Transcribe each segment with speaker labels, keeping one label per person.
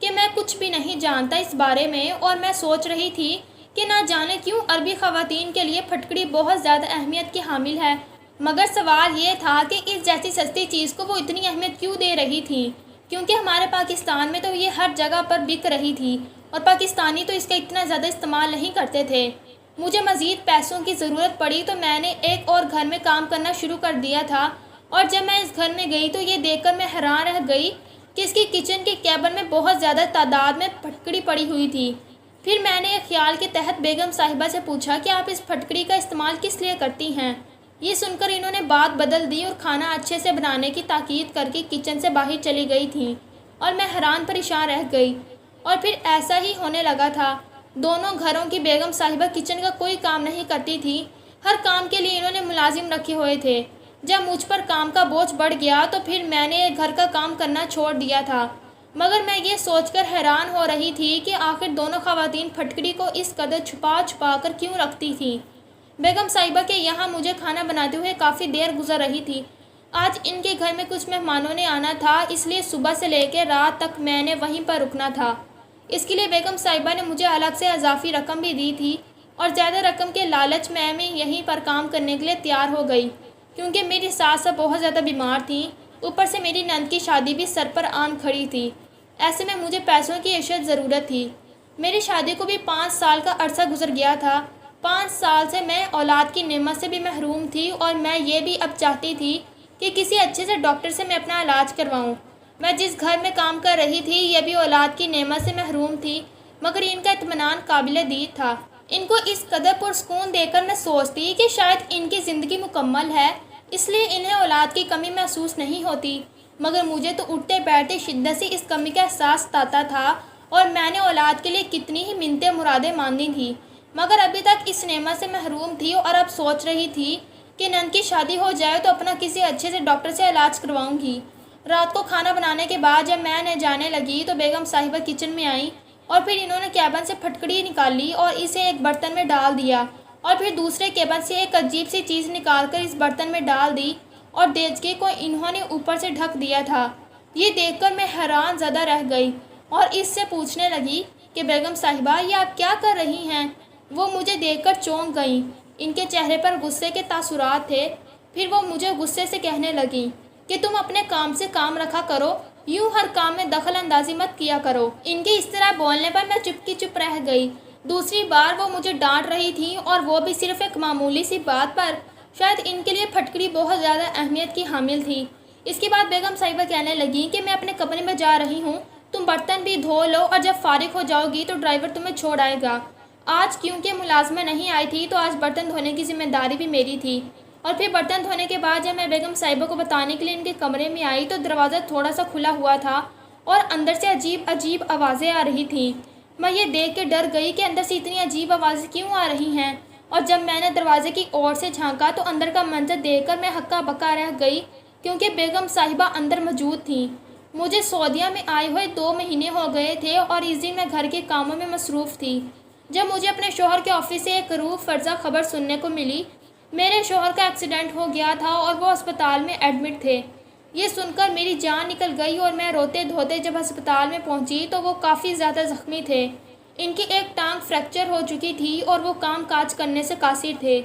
Speaker 1: کہ میں کچھ بھی نہیں جانتا اس بارے میں، اور میں سوچ رہی تھی کہ نہ جانے کیوں عربی خواتین کے لیے پھٹکڑی بہت زیادہ اہمیت کی حامل ہے، مگر سوال یہ تھا کہ اس جیسی سستی چیز کو وہ اتنی اہمیت کیوں دے رہی تھی، کیونکہ ہمارے پاکستان میں تو یہ ہر جگہ پر بک رہی تھی اور پاکستانی تو اس کا اتنا زیادہ استعمال نہیں کرتے تھے۔ مجھے مزید پیسوں کی ضرورت پڑی تو میں نے ایک اور گھر میں کام کرنا شروع کر دیا تھا، اور جب میں اس گھر میں گئی تو یہ دیکھ کر میں حیران رہ گئی کہ اس کی کچن کے کیبن میں بہت زیادہ تعداد میں پھٹکڑی پڑی ہوئی تھی۔ پھر میں نے ایک خیال کے تحت بیگم صاحبہ سے پوچھا کہ آپ اس پھٹکڑی کا استعمال کس لیے کرتی ہیں؟ یہ سن کر انہوں نے بات بدل دی اور کھانا اچھے سے بنانے کی تاکید کر کے کچن سے باہر چلی گئی تھیں، اور میں حیران پریشان رہ گئی۔ اور پھر ایسا ہی ہونے لگا تھا۔ دونوں گھروں کی بیگم صاحبہ کچن کا کوئی کام نہیں کرتی تھی، ہر کام کے لیے انہوں نے ملازم رکھے ہوئے تھے۔ جب مجھ پر کام کا بوجھ بڑھ گیا تو پھر میں نے گھر کا کام کرنا چھوڑ دیا تھا، مگر میں یہ سوچ کر حیران ہو رہی تھی کہ آخر دونوں خواتین پھٹکڑی کو اس قدر چھپا چھپا کر کیوں رکھتی تھیں۔ بیگم صاحبہ کے یہاں مجھے کھانا بناتے ہوئے کافی دیر گزر رہی تھی۔ آج ان کے گھر میں کچھ مہمانوں نے آنا تھا، اس لیے صبح سے لے کے رات تک میں نے وہیں پر رکنا تھا۔ اس کے لیے بیگم صاحبہ نے مجھے الگ سے اضافی رقم بھی دی تھی، اور زیادہ رقم کے لالچ میں یہیں پر کام کرنے کے لیے تیار ہو گئی، کیونکہ میری ساس اب بہت زیادہ بیمار تھیں، اوپر سے میری نند کی شادی بھی سر پر آن کھڑی تھی۔ ایسے میں مجھے پیسوں کی اشد ضرورت تھی۔ میری شادی کو بھی 5 سال کا عرصہ گزر گیا تھا۔ 5 سال سے میں اولاد کی نعمت سے بھی محروم تھی، اور میں یہ بھی اب چاہتی تھی کہ کسی اچھے سے ڈاکٹر سے میں اپنا علاج کرواؤں۔ میں جس گھر میں کام کر رہی تھی یہ بھی اولاد کی نعمت سے محروم تھی، مگر ان کا اطمینان قابل دید تھا۔ ان کو اس قدر پرسکون دے کر میں سوچتی کہ شاید ان کی زندگی مکمل ہے، اس لیے انہیں اولاد کی کمی محسوس نہیں ہوتی، مگر مجھے تو اٹھتے بیٹھتے شدت سے اس کمی کا احساس ستاتا تھا، اور میں نے اولاد کے لیے کتنی ہی منتیں مرادیں ماندی تھیں، مگر ابھی تک اس نعمت سے محروم تھی، اور اب سوچ رہی تھی کہ نند کی شادی ہو جائے تو اپنا کسی اچھے سے ڈاکٹر سے علاج کرواؤں گی۔ رات کو کھانا بنانے کے بعد جب میں جانے لگی تو بیگم صاحبہ کچن میں آئیں، اور پھر انہوں نے کیبن سے پھٹکڑی نکال لی اور اسے ایک برتن میں ڈال دیا، اور پھر دوسرے کیبن سے ایک عجیب سی چیز نکال کر اس برتن میں ڈال دی، اور دیچکے کو انہوں نے اوپر سے ڈھک دیا تھا۔ یہ دیکھ کر میں حیران زدہ رہ گئی، اور اس سے پوچھنے لگی کہ بیگم صاحبہ یہ آپ کیا کر رہی ہیں؟ وہ مجھے دیکھ کر چونک گئیں، ان کے چہرے پر غصے کے تاثرات تھے۔ پھر وہ مجھے غصے سے کہنے لگیں کہ تم اپنے کام سے کام رکھا کرو، یوں ہر کام میں دخل اندازی مت کیا کرو۔ ان کے اس طرح بولنے پر میں چپ کی چپ رہ گئی۔ دوسری بار وہ مجھے ڈانٹ رہی تھیں، اور وہ بھی صرف ایک معمولی سی بات پر۔ شاید ان کے لیے پھٹکڑی بہت زیادہ اہمیت کی حامل تھی۔ اس کے بعد بیگم صاحبہ کہنے لگیں کہ میں اپنے کمرے میں جا رہی ہوں، تم برتن بھی دھو لو، اور جب فارغ ہو جاؤ گی تو ڈرائیور تمہیں چھوڑ آئے گا۔ آج کیونکہ ملازمہ نہیں آئی تھی تو آج برتن دھونے کی ذمہ داری بھی میری تھی۔ اور پھر برتن دھونے کے بعد جب میں بیگم صاحبہ کو بتانے کے لیے ان کے کمرے میں آئی تو دروازہ تھوڑا سا کھلا ہوا تھا، اور اندر سے عجیب عجیب آوازیں آ رہی تھیں۔ میں یہ دیکھ کے ڈر گئی کہ اندر سے اتنی عجیب آوازیں کیوں آ رہی ہیں، اور جب میں نے دروازے کی اور سے جھانکا تو اندر کا منظر دیکھ کر میں ہکا بکا رہ گئی، کیونکہ بیگم صاحبہ اندر موجود تھیں۔ مجھے سعودیہ میں آئے ہوئے 2 مہینے ہو گئے تھے، اور اس دن میں گھر کے کاموں میں مصروف تھی جب مجھے اپنے شوہر کے آفس سے ایک روح فرزا خبر سننے کو ملی۔ میرے شوہر کا ایکسیڈنٹ ہو گیا تھا اور وہ ہسپتال میں ایڈمٹ تھے۔ یہ سن کر میری جان نکل گئی، اور میں روتے دھوتے جب ہسپتال میں پہنچی تو وہ کافی زیادہ زخمی تھے۔ ان کی ایک ٹانگ فریکچر ہو چکی تھی، اور وہ کام کاج کرنے سے قاصر تھے۔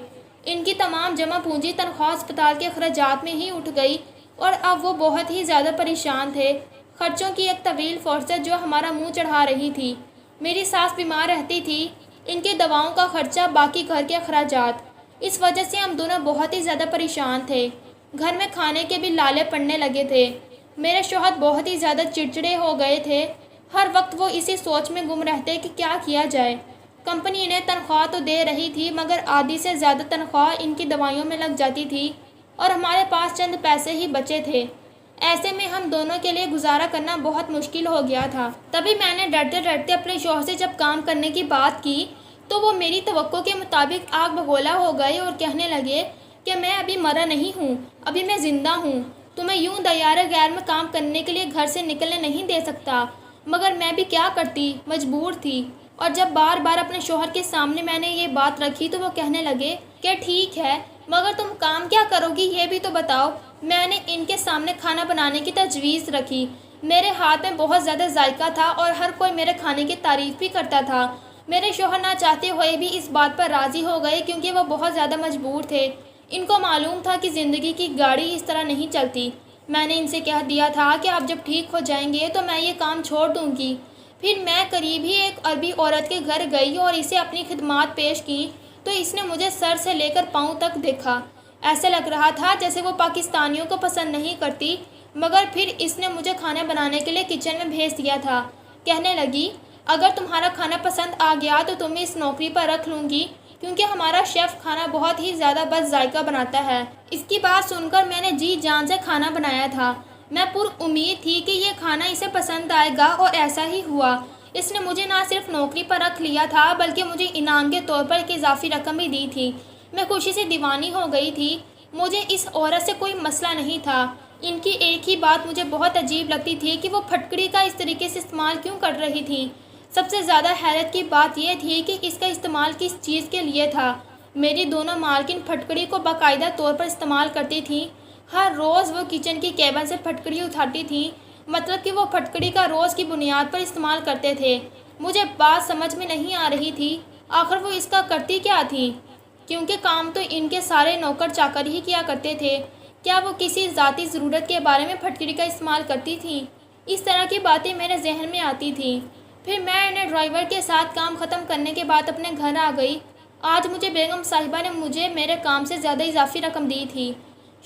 Speaker 1: ان کی تمام جمع پونجی تنخواہ ہسپتال کے اخراجات میں ہی اٹھ گئی، اور اب وہ بہت ہی زیادہ پریشان تھے۔ خرچوں کی ایک طویل فہرست جو ہمارا منہ چڑھا رہی تھی۔ میری ساس بیمار رہتی تھی، ان کی دواؤں کا خرچہ، باقی گھر کے اخراجات۔ اس وجہ سے ہم دونوں بہت ہی زیادہ پریشان تھے۔ گھر میں کھانے کے بھی لالے پڑنے لگے تھے۔ میرے شوہر بہت ہی زیادہ چڑچڑے ہو گئے تھے۔ ہر وقت وہ اسی سوچ میں گم رہتے کہ کیا کیا جائے۔ کمپنی انہیں تنخواہ تو دے رہی تھی، مگر آدھی سے زیادہ تنخواہ ان کی دوائیوں میں لگ جاتی تھی، اور ہمارے پاس چند پیسے ہی بچے تھے۔ ایسے میں ہم دونوں کے لیے گزارا کرنا بہت مشکل ہو گیا تھا۔ تبھی میں نے ڈرتے ڈرتے اپنے شوہر سے جب کام کرنے کی بات کی تو وہ میری توقع کے مطابق آگ بگولا ہو گئے اور کہنے لگے کہ میں ابھی مرا نہیں ہوں، ابھی میں زندہ ہوں، تمہیں یوں دیار غیر میں کام کرنے کے لیے گھر سے نکلنے نہیں دے سکتا۔ مگر میں بھی کیا کرتی، مجبور تھی۔ اور جب بار بار اپنے شوہر کے سامنے میں نے یہ بات رکھی تو وہ کہنے لگے کہ ٹھیک ہے، مگر تم کام کیا کرو گی یہ بھی تو بتاؤ۔ میں نے ان کے سامنے کھانا بنانے کی تجویز رکھی۔ میرے ہاتھ میں بہت زیادہ ذائقہ تھا اور ہر کوئی میرے کھانے کی تعریف بھی کرتا تھا۔ میرے شوہر نہ چاہتے ہوئے بھی اس بات پر راضی ہو گئے کیونکہ وہ بہت زیادہ مجبور تھے۔ ان کو معلوم تھا کہ زندگی کی گاڑی اس طرح نہیں چلتی۔ میں نے ان سے کہہ دیا تھا کہ آپ جب ٹھیک ہو جائیں گے تو میں یہ کام چھوڑ دوں گی۔ پھر میں قریب ہی ایک عربی عورت کے گھر گئی اور اسے اپنی خدمات پیش کی تو اس نے مجھے سر سے لے کر پاؤں تک دیکھا۔ ایسا لگ رہا تھا جیسے وہ پاکستانیوں کو پسند نہیں کرتی، مگر پھر اس نے مجھے کھانا بنانے کے لیے کچن میں بھیج دیا تھا۔ کہنے لگی، اگر تمہارا کھانا پسند آ گیا تو تمہیں اس نوکری پر رکھ لوں گی کیونکہ ہمارا شیف کھانا بہت ہی زیادہ بد ذائقہ بناتا ہے۔ اس کی بات سن کر میں نے جی جان سے کھانا بنایا تھا۔ میں پر امید تھی کہ یہ کھانا اسے پسند آئے گا اور ایسا ہی ہوا۔ اس نے مجھے نہ صرف نوکری پر رکھ لیا تھا بلکہ مجھے انعام کے طور پر ایک اضافی رقم بھی دی تھی۔ میں خوشی سے دیوانی ہو گئی تھی۔ مجھے اس عورت سے کوئی مسئلہ نہیں تھا۔ ان کی ایک ہی بات مجھے بہت عجیب لگتی تھی کہ وہ پھٹکڑی کا اس طریقے سے استعمال کیوں کر رہی تھی۔ سب سے زیادہ حیرت کی بات یہ تھی کہ اس کا استعمال کس چیز کے لیے تھا۔ میری دونوں مالکن پھٹکڑی کو باقاعدہ طور پر استعمال کرتی تھیں۔ ہر روز وہ کچن کی کیبن سے پھٹکڑی اٹھاتی تھیں، مطلب کہ وہ پھٹکڑی کا روز کی بنیاد پر استعمال کرتے تھے۔ مجھے بات سمجھ میں نہیں آ رہی تھی، آخر وہ اس کا کرتی کیا تھیں؟ کیونکہ کام تو ان کے سارے نوکر چاکر ہی کیا کرتے تھے۔ کیا وہ کسی ذاتی ضرورت کے بارے میں پھٹکڑی کا استعمال کرتی تھیں؟ اس طرح کی باتیں میرے ذہن میں آتی تھیں۔ پھر میں انہیں ڈرائیور کے ساتھ کام ختم کرنے کے بعد اپنے گھر آ گئی۔ آج مجھے بیگم صاحبہ نے مجھے میرے کام سے زیادہ اضافی رقم دی تھی۔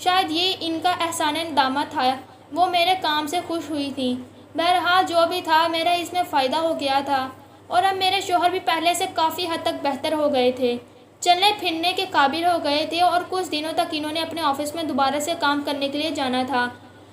Speaker 1: شاید یہ ان کا احسان ندامت تھا۔ وہ میرے کام سے خوش ہوئی تھیں۔ بہرحال جو بھی تھا، میرا اس میں فائدہ ہو گیا تھا اور اب میرے شوہر بھی پہلے سے کافی حد تک بہتر ہو گئے تھے، چلنے پھرنے کے قابل ہو گئے تھے اور کچھ دنوں تک انہوں نے اپنے آفس میں دوبارہ سے کام کرنے کے لیے جانا تھا۔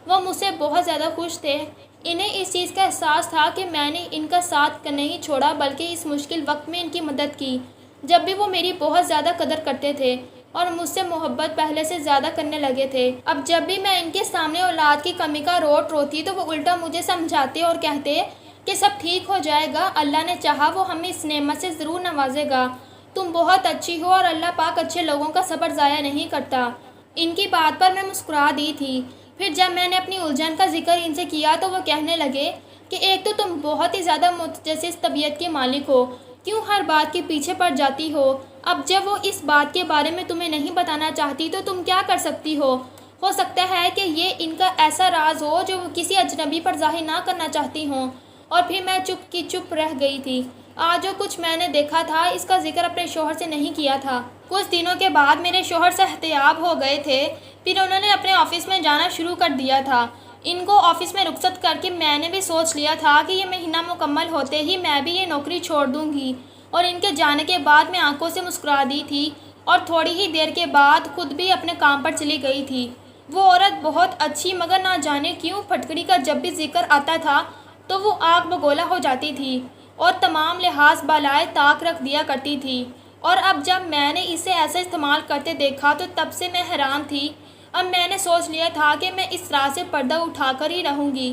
Speaker 1: وہ مجھ سے بہت زیادہ خوش تھے۔ انہیں اس چیز کا احساس تھا کہ میں نے ان کا ساتھ نہیں چھوڑا بلکہ اس مشکل وقت میں ان کی مدد کی، جب بھی وہ میری بہت زیادہ قدر کرتے تھے اور مجھ سے محبت پہلے سے زیادہ کرنے لگے تھے۔ اب جب بھی میں ان کے سامنے اولاد کی کمی کا روٹ روتی تو وہ الٹا مجھے سمجھاتے اور کہتے کہ سب ٹھیک ہو جائے گا، اللہ نے چاہا وہ ہمیں اس نعمت سے ضرور نوازے گا، تم بہت اچھی ہو اور اللہ پاک اچھے لوگوں کا صبر ضائع نہیں کرتا۔ ان کی بات پر میں مسکرا دی تھی۔ پھر جب میں نے اپنی الجھن کا ذکر ان سے کیا تو وہ کہنے لگے کہ ایک تو تم بہت ہی زیادہ متجسس طبیعت کے مالک ہو، کیوں ہر بات کے پیچھے پڑ جاتی ہو؟ اب جب وہ اس بات کے بارے میں تمہیں نہیں بتانا چاہتی تو تم کیا کر سکتی ہو؟ ہو سکتا ہے کہ یہ ان کا ایسا راز ہو جو وہ کسی اجنبی پر ظاہر نہ کرنا چاہتی ہوں۔ اور پھر میں چپ کی چپ رہ گئی تھی۔ آج جو کچھ میں نے دیکھا تھا اس کا ذکر اپنے شوہر سے نہیں کیا تھا۔ کچھ دنوں کے بعد میرے شوہر صحتیاب ہو گئے تھے، پھر انہوں نے اپنے آفس میں جانا شروع کر دیا تھا۔ ان کو آفس میں رخصت کر کے میں نے بھی سوچ لیا تھا کہ یہ مہینہ مکمل ہوتے ہی میں بھی یہ نوکری چھوڑ دوں گی، اور ان کے جانے کے بعد میں آنکھوں سے مسکرا دی تھی اور تھوڑی ہی دیر کے بعد خود بھی اپنے کام پر چلی گئی تھی۔ وہ عورت بہت اچھی، مگر نہ جانے کیوں پھٹکڑی کا جب بھی ذکر آتا تھا تو وہ آگ بگولا ہو جاتی تھی اور تمام لحاظ بالائے طاق رکھ دیا کرتی تھی۔ اور اب جب میں نے اسے ایسا استعمال کرتے دیکھا تو تب سے میں حیران تھی۔ اب میں نے سوچ لیا تھا کہ میں اس راہ سے پردہ اٹھا کر ہی رہوں گی۔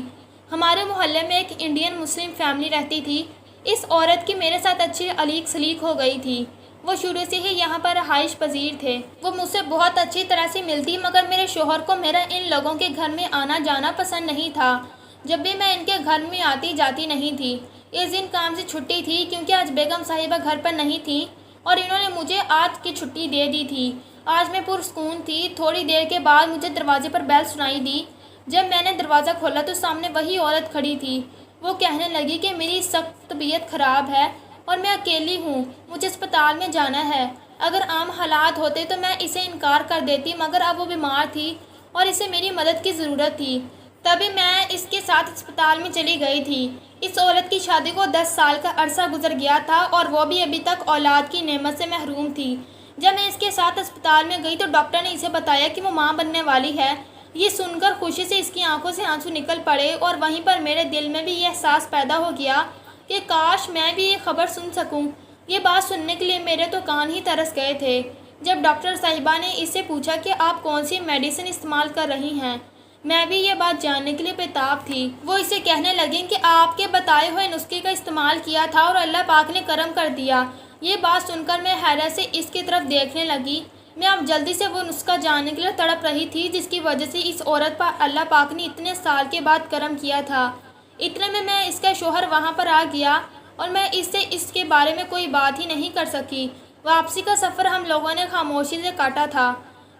Speaker 1: ہمارے محلے میں ایک انڈین مسلم فیملی رہتی تھی۔ اس عورت کی میرے ساتھ اچھی علیق سلیق ہو گئی تھی۔ وہ شروع سے ہی یہاں پر رہائش پذیر تھے۔ وہ مجھ سے بہت اچھی طرح سے ملتی، مگر میرے شوہر کو میرا ان لوگوں کے گھر میں آنا جانا پسند نہیں تھا۔ جب بھی میں ان کے گھر میں آتی جاتی نہیں تھی۔ اس دن کام سے چھٹی تھی کیونکہ آج بیگم صاحبہ گھر پر نہیں تھیں اور انہوں نے مجھے آج کی چھٹی دے دی تھی۔ آج میں پرسکون تھی۔ تھوڑی دیر کے بعد مجھے دروازے پر بیل سنائی دی۔ جب میں نے دروازہ کھولا تو سامنے وہی عورت کھڑی تھی۔ وہ کہنے لگی کہ میری سخت طبیعت خراب ہے اور میں اکیلی ہوں، مجھے اسپتال میں جانا ہے۔ اگر عام حالات ہوتے تو میں اسے انکار کر دیتی، مگر اب وہ بیمار تھی اور اسے میری مدد کی ضرورت تھی۔ تبھی میں اس کے ساتھ اسپتال میں چلی گئی تھی۔ اس عورت کی شادی کو 10 سال کا عرصہ گزر گیا تھا اور وہ بھی ابھی تک اولاد کی نعمت سے محروم تھی۔ جب میں اس کے ساتھ اسپتال میں گئی تو ڈاکٹر نے اسے بتایا کہ وہ ماں بننے والی ہے۔ یہ سن کر خوشی سے اس کی آنکھوں سے آنسو نکل پڑے اور وہیں پر میرے دل میں بھی یہ احساس پیدا ہو گیا کہ کاش میں بھی یہ خبر سن سکوں۔ یہ بات سننے کے لیے میرے تو کان ہی ترس گئے تھے۔ جب ڈاکٹر صاحبہ نے اس سے پوچھا کہ آپ کون سی میڈیسن استعمال کر رہی ہیں، میں بھی یہ بات جاننے کے لیے بےتاب تھی۔ وہ اسے کہنے لگیں کہ آپ کے بتائے ہوئے نسخے کا استعمال کیا تھا اور اللہ پاک نے کرم کر دیا۔ یہ بات سن کر میں حیرت سے اس کی طرف دیکھنے لگی۔ میں اب جلدی سے وہ نسخہ جاننے کے لیے تڑپ رہی تھی جس کی وجہ سے اس عورت پر اللہ پاک نے اتنے سال کے بعد کرم کیا تھا۔ اتنے میں اس کا شوہر وہاں پر آ گیا اور میں اس کے بارے میں کوئی بات ہی نہیں کر سکی۔ واپسی کا سفر ہم لوگوں نے خاموشی سے کاٹا تھا۔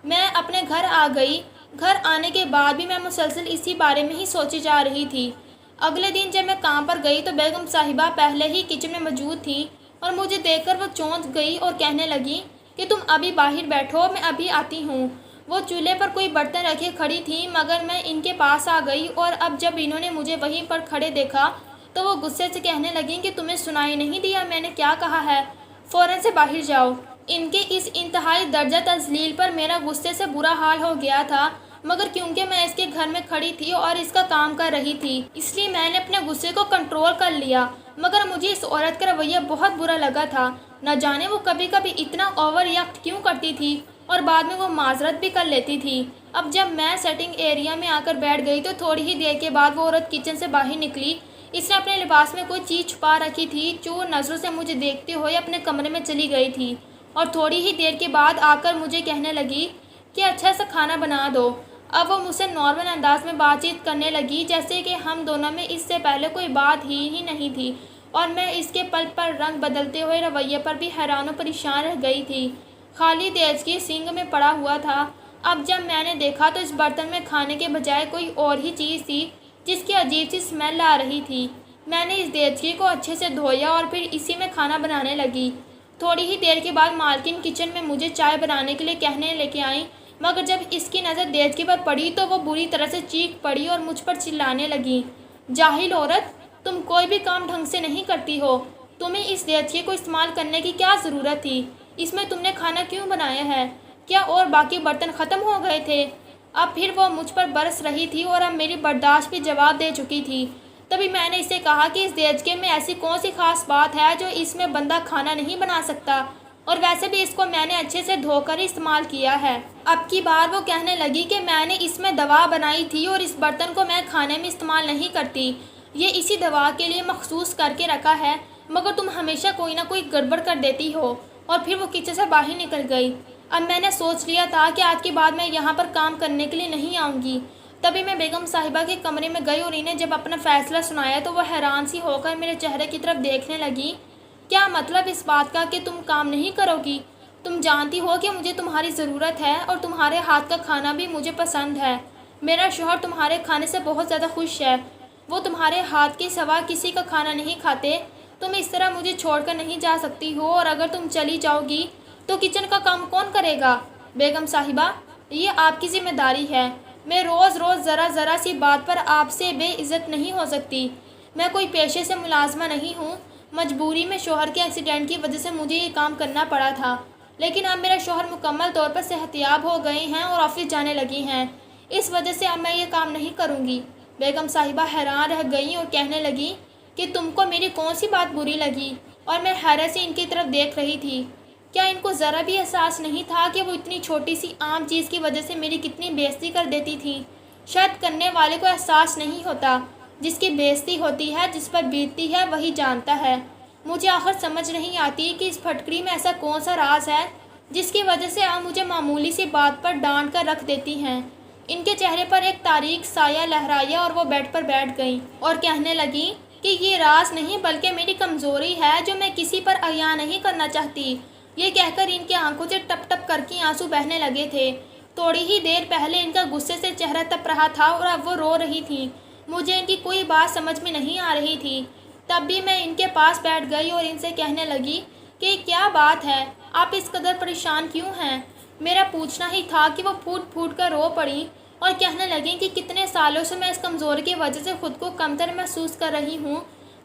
Speaker 1: میں اپنے گھر آ گئی۔ گھر آنے کے بعد بھی میں مسلسل اسی بارے میں ہی سوچی جا رہی تھی۔ اگلے دن جب میں کام پر گئی تو بیگم صاحبہ پہلے ہی کچن میں موجود تھیں اور مجھے دیکھ کر وہ چونک گئی اور کہنے لگی کہ تم ابھی باہر بیٹھو، میں ابھی آتی ہوں۔ وہ چولہے پر کوئی برتن رکھے کھڑی تھیں مگر میں ان کے پاس آ گئی اور اب جب انہوں نے مجھے وہیں پر کھڑے دیکھا تو وہ غصے سے کہنے لگیں کہ تمہیں سنائی نہیں دیا میں نے کیا کہا ہے؟ فوراً سے باہر جاؤ۔ ان کے اس انتہائی درجہ تذلیل پر میرا غصے سے برا حال ہو گیا تھا، مگر کیونکہ میں اس کے گھر میں کھڑی تھی اور اس کا کام کر رہی تھی اس لیے میں نے اپنے غصے کو کنٹرول کر لیا، مگر مجھے اس عورت کا رویہ بہت برا لگا تھا۔ نہ جانے وہ کبھی کبھی اتنا اوور ریئیکٹ کیوں کرتی تھی اور بعد میں وہ معذرت بھی کر لیتی تھی۔ اب جب میں سیٹنگ ایریا میں آ کر بیٹھ گئی تو تھوڑی ہی دیر کے بعد وہ عورت کچن سے باہر نکلی۔ اس نے اپنے لباس میں کوئی چیز چھپا رکھی تھی جو نظروں سے مجھے دیکھتے ہوئے اپنے کمرے میں چلی گئی تھی اور تھوڑی ہی دیر کے بعد آ کر مجھے کہنے لگی کہ اچھا سا کھانا بنا دو۔ اب وہ مجھ سے نارمل انداز میں بات چیت کرنے لگی جیسے کہ ہم دونوں میں اس سے پہلے کوئی بات ہی نہیں تھی، اور میں اس کے پل پر رنگ بدلتے ہوئے رویے پر بھی حیران و پریشان رہ گئی تھی۔ خالی دیچکی سنک میں پڑا ہوا تھا۔ اب جب میں نے دیکھا تو اس برتن میں کھانے کے بجائے کوئی اور ہی چیز تھی جس کی عجیب سی اسمیل آ رہی تھی۔ میں نے اس دیچکی کو اچھے سے دھویا اور پھر اسی میں کھانا بنانے لگی۔ تھوڑی ہی دیر کے بعد مالکن کچن میں مجھے چائے بنانے کے لیے کہنے لے کے آئیں، مگر جب اس کی نظر دیچکی پر پڑی تو وہ بری طرح سے چیخ پڑی اور مجھ پر چلانے لگی، جاہل عورت، تم کوئی بھی کام ڈھنگ سے نہیں کرتی ہو۔ تمہیں اس دیچکی کو استعمال کرنے کی کیا ضرورت تھی؟ اس میں تم نے کھانا کیوں بنایا ہے؟ کیا اور باقی برتن ختم ہو گئے تھے؟ اب پھر وہ مجھ پر برس رہی تھی اور اب میری برداشت بھی جواب دے چکی تھی۔ تبھی میں نے اسے کہا کہ اس دیچکے میں ایسی کون سی خاص بات ہے جو اس میں بندہ کھانا نہیں بنا سکتا، اور ویسے بھی اس کو میں نے اچھے سے دھو کر استعمال کیا ہے۔ اب کی بار وہ کہنے لگی کہ میں نے اس میں دوا بنائی تھی اور اس برتن کو میں کھانے میں استعمال نہیں کرتی، یہ اسی دوا کے لیے مخصوص کر کے رکھا ہے، مگر تم ہمیشہ کوئی نہ کوئی گڑبڑ کر دیتی ہو۔ اور پھر وہ کچن سے باہر نکل گئی۔ اب میں نے سوچ لیا تھا کہ آج کے بعد میں یہاں پر کام کرنے کے لیے نہیں آؤں گی۔ تبھی میں بیگم صاحبہ کے کمرے میں گئی اور انہیں جب اپنا فیصلہ سنایا تو وہ حیران سی ہو کر میرے چہرے کی طرف دیکھنے لگی۔ کیا مطلب اس بات کا کہ تم کام نہیں کرو گی؟ تم جانتی ہو کہ مجھے تمہاری ضرورت ہے اور تمہارے ہاتھ کا کھانا بھی مجھے پسند ہے۔ میرا شوہر تمہارے کھانے سے بہت زیادہ خوش ہے، وہ تمہارے ہاتھ کے سوا کسی کا کھانا نہیں کھاتے۔ تم اس طرح مجھے چھوڑ کر نہیں جا سکتی ہو، اور اگر تم چلی جاؤ گی تو کچن کا کام کون کرے گا؟ بیگم صاحبہ، یہ آپ کی ذمہ داری ہے۔ میں روز روز ذرا سی بات پر آپ سے بے عزت نہیں ہو سکتی۔ میں کوئی پیشے سے ملازمہ نہیں ہوں، مجبوری میں شوہر کے ایکسیڈنٹ کی وجہ سے مجھے یہ کام کرنا پڑا تھا، لیکن اب میرا شوہر مکمل طور پر صحت یاب ہو گئے ہیں اور آفس جانے لگے ہیں، اس وجہ سے اب میں یہ کام نہیں کروں گی۔ بیگم صاحبہ حیران رہ گئیں اور کہنے لگیں کہ تم کو میری کون سی بات بری لگی؟ اور میں حیرت سے ان کی طرف دیکھ رہی تھی۔ کیا ان کو ذرا بھی احساس نہیں تھا کہ وہ اتنی چھوٹی سی عام چیز کی وجہ سے میری کتنی بے عزتی کر دیتی تھی؟ شاید کرنے والے کو احساس نہیں ہوتا، جس کی بے عزتی ہوتی ہے، جس پر بیتتی ہے، وہی جانتا ہے۔ مجھے آخر سمجھ نہیں آتی کہ اس پھٹکری میں ایسا کون سا راز ہے جس کی وجہ سے آپ مجھے معمولی سی بات پر ڈانٹ کر رکھ دیتی ہیں۔ ان کے چہرے پر ایک تاریک سایہ لہرایا اور وہ بیڈ پر بیٹھ گئیں اور کہنے لگیں کہ یہ راز نہیں بلکہ میری کمزوری ہے جو میں کسی پر عیاں نہیں کرنا چاہتی۔ یہ کہہ کر ان کی آنکھوں سے ٹپ ٹپ کر کے آنسو بہنے لگے تھے۔ تھوڑی ہی دیر پہلے ان کا غصے سے چہرہ تپ رہا تھا اور اب وہ رو رہی تھیں۔ مجھے ان کی کوئی بات سمجھ میں نہیں آ رہی تھی۔ تب بھی میں ان کے پاس بیٹھ گئی اور ان سے کہنے لگی کہ کیا بات ہے، آپ اس قدر پریشان کیوں ہیں؟ میرا پوچھنا ہی تھا کہ وہ پھوٹ پھوٹ کر رو پڑیں اور کہنے لگیں کہ کتنے سالوں سے میں اس کمزوری کی وجہ سے خود کو کمتر محسوس کر رہی ہوں،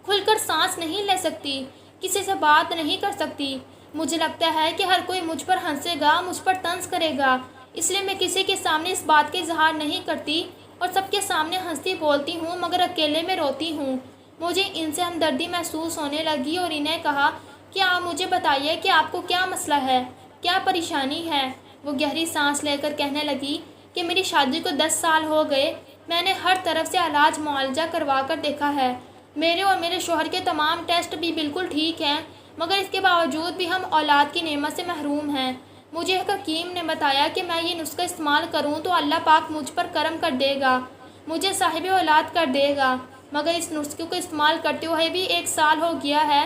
Speaker 1: کھل کر سانس نہیں لے سکتی، کسی سے بات نہیں کر سکتی۔ مجھے لگتا ہے کہ ہر کوئی مجھ پر ہنسے گا، مجھ پر طنز کرے گا، اس لیے میں کسی کے سامنے اس بات کا اظہار نہیں کرتی اور سب کے سامنے ہنستی بولتی ہوں مگر اکیلے میں روتی ہوں۔ مجھے ان سے ہمدردی محسوس ہونے لگی اور انہیں کہا کہ آپ مجھے بتائیے کہ آپ کو کیا مسئلہ ہے، کیا پریشانی ہے؟ وہ گہری سانس لے کر کہنے لگی کہ میری شادی کو 10 سال ہو گئے، میں نے ہر طرف سے علاج معالجہ کروا کر دیکھا ہے، میرے اور میرے شوہر کے تمام ٹیسٹ بھی بالکل ٹھیک ہیں، مگر اس کے باوجود بھی ہم اولاد کی نعمت سے محروم ہیں۔ مجھے ایک حکیم نے بتایا کہ میں یہ نسخہ استعمال کروں تو اللہ پاک مجھ پر کرم کر دے گا، مجھے صاحب اولاد کر دے گا، مگر اس نسخے کو استعمال کرتے ہوئے بھی 1 سال ہو گیا ہے،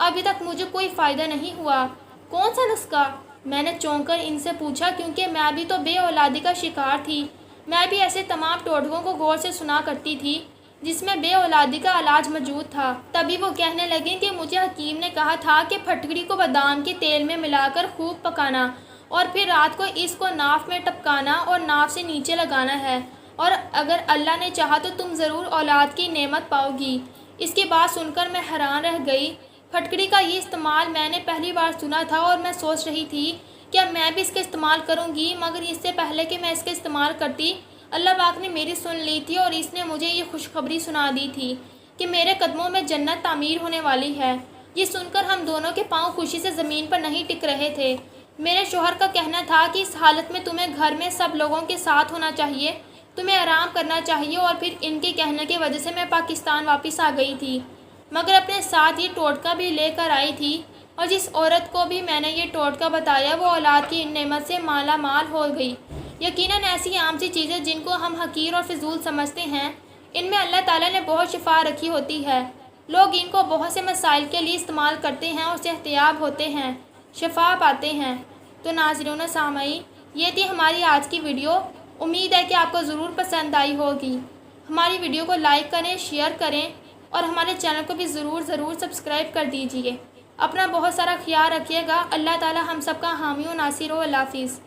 Speaker 1: ابھی تک مجھے کوئی فائدہ نہیں ہوا۔ کون سا نسخہ؟ میں نے چونک کر ان سے پوچھا، کیونکہ میں بھی تو بے اولادی کا شکار تھی۔ میں بھی ایسے تمام ٹوٹکوں کو غور سے سنا کرتی تھی جس میں بے اولادی کا علاج موجود تھا۔ تبھی وہ کہنے لگیں کہ مجھے حکیم نے کہا تھا کہ پھٹکڑی کو بادام کے تیل میں ملا کر خوب پکانا اور پھر رات کو اس کو ناف میں ٹپکانا اور ناف سے نیچے لگانا ہے، اور اگر اللہ نے چاہا تو تم ضرور اولاد کی نعمت پاؤ گی۔ اس کی بات سن کر میں حیران رہ گئی۔ پھٹکڑی کا یہ استعمال میں نے پہلی بار سنا تھا اور میں سوچ رہی تھی کہ اب میں بھی اس کا استعمال کروں گی، مگر اس سے پہلے کہ میں اس کا استعمال کرتی، اللہ پاک نے میری سن لی تھی اور اس نے مجھے یہ خوشخبری سنا دی تھی کہ میرے قدموں میں جنت تعمیر ہونے والی ہے۔ یہ سن کر ہم دونوں کے پاؤں خوشی سے زمین پر نہیں ٹک رہے تھے۔ میرے شوہر کا کہنا تھا کہ اس حالت میں تمہیں گھر میں سب لوگوں کے ساتھ ہونا چاہیے، تمہیں آرام کرنا چاہیے، اور پھر ان کے کہنے کی وجہ سے میں پاکستان واپس آ گئی تھی، مگر اپنے ساتھ یہ ٹوٹکا بھی لے کر آئی تھی، اور جس عورت کو بھی میں نے یہ ٹوٹکا بتایا وہ اولاد کی ان نعمت سے مالا مال ہو گئی۔ یقیناً ایسی عام سی چیزیں جن کو ہم حقیر اور فضول سمجھتے ہیں، ان میں اللہ تعالیٰ نے بہت شفا رکھی ہوتی ہے۔ لوگ ان کو بہت سے مسائل کے لیے استعمال کرتے ہیں اور صحتیاب ہوتے ہیں، شفا پاتے ہیں۔ تو ناظرین و سامعین، یہ تھی ہماری آج کی ویڈیو۔ امید ہے کہ آپ کو ضرور پسند آئی ہوگی۔ ہماری ویڈیو کو لائک کریں، شیئر کریں اور ہمارے چینل کو بھی ضرور سبسکرائب کر دیجیے۔ اپنا بہت سارا خیال رکھیے گا۔ اللہ تعالیٰ ہم سب کا حامی و ناصر ہو۔ اللہ حافظ۔